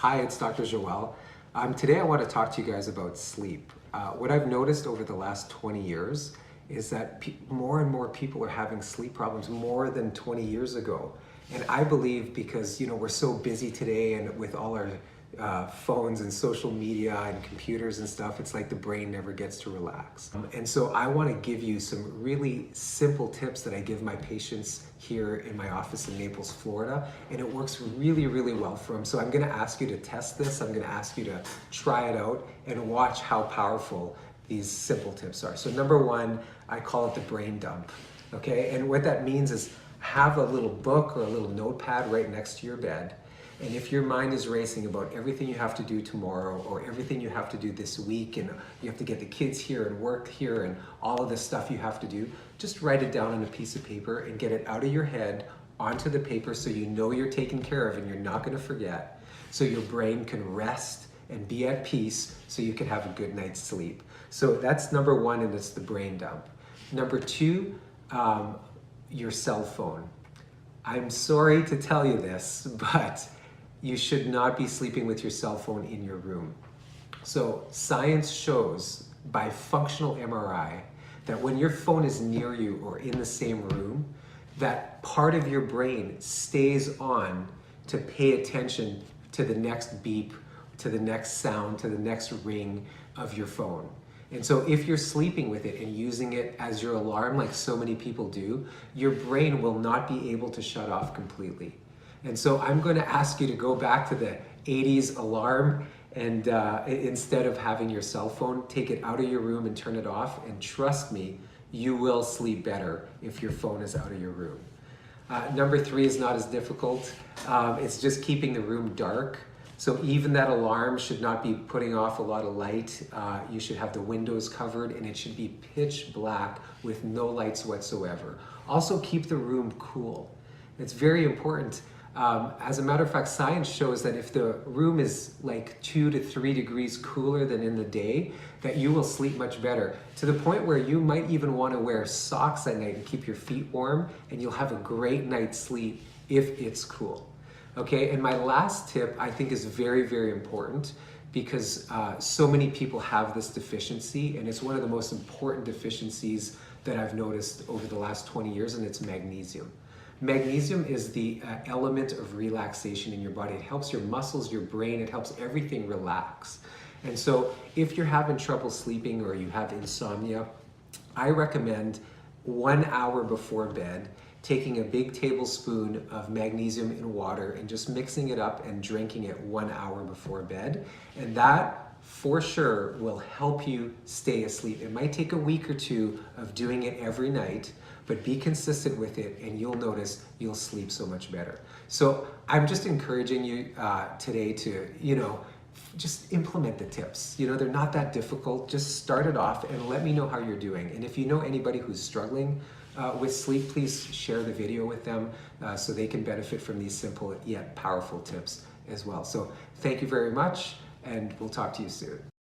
Hi, it's Dr. Joel. Today I want to talk to you guys about sleep. What I've noticed over the last 20 years is that more and more people are having sleep problems more than 20 years ago. And I believe because, we're so busy today and with all our phones and social media and computers and stuff, it's like the brain never gets to relax. And so I want to give you some really simple tips that I give my patients here in my office in Naples, Florida, and it works really, really well for them. So I'm going to ask you to test this. I'm going to ask you to try it out and watch how powerful these simple tips are. So number one, I call it the brain dump. Okay, and what that means is have a little book or a little notepad right next to your bed. And if your mind is racing about everything you have to do tomorrow or everything you have to do this week, and you have to get the kids here and work here and all of the stuff you have to do, just write it down on a piece of paper and get it out of your head onto the paper so you know you're taken care of and you're not going to forget. So your brain can rest and be at peace so you can have a good night's sleep. So that's number one, and it's the brain dump. Number two, your cell phone. I'm sorry to tell you this, but you should not be sleeping with your cell phone in your room. So science shows by functional MRI that when your phone is near you or in the same room, that part of your brain stays on to pay attention to the next beep, to the next sound, to the next ring of your phone. And so if you're sleeping with it and using it as your alarm, like so many people do, your brain will not be able to shut off completely. And so I'm going to ask you to go back to the 80s alarm and instead of having your cell phone, take it out of your room and turn it off. And trust me, you will sleep better if your phone is out of your room. Number three is not as difficult. It's just keeping the room dark. So even that alarm should not be putting off a lot of light. You should have the windows covered and it should be pitch black with no lights whatsoever. Also keep the room cool. It's very important. As a matter of fact, science shows that if the room is like 2 to 3 degrees cooler than in the day, that you will sleep much better, to the point where you might even want to wear socks at night and keep your feet warm, and you'll have a great night's sleep if it's cool. Okay, and my last tip I think is very, very important because so many people have this deficiency, and it's one of the most important deficiencies that I've noticed over the last 20 years, and it's magnesium. Magnesium is the element of relaxation in your body. It helps your muscles, your brain, it helps everything relax. And so if you're having trouble sleeping or you have insomnia, I recommend 1 hour before bed, taking a big tablespoon of magnesium in water and just mixing it up and drinking it 1 hour before bed. And that for sure will help you stay asleep. It might take a week or two of doing it every night, but be consistent with it and you'll notice you'll sleep so much better. So I'm just encouraging you today to, just implement the tips. They're not that difficult. Just start it off and let me know how you're doing. And if you know anybody who's struggling with sleep, please share the video with them so they can benefit from these simple yet powerful tips as well. So thank you very much, and we'll talk to you soon.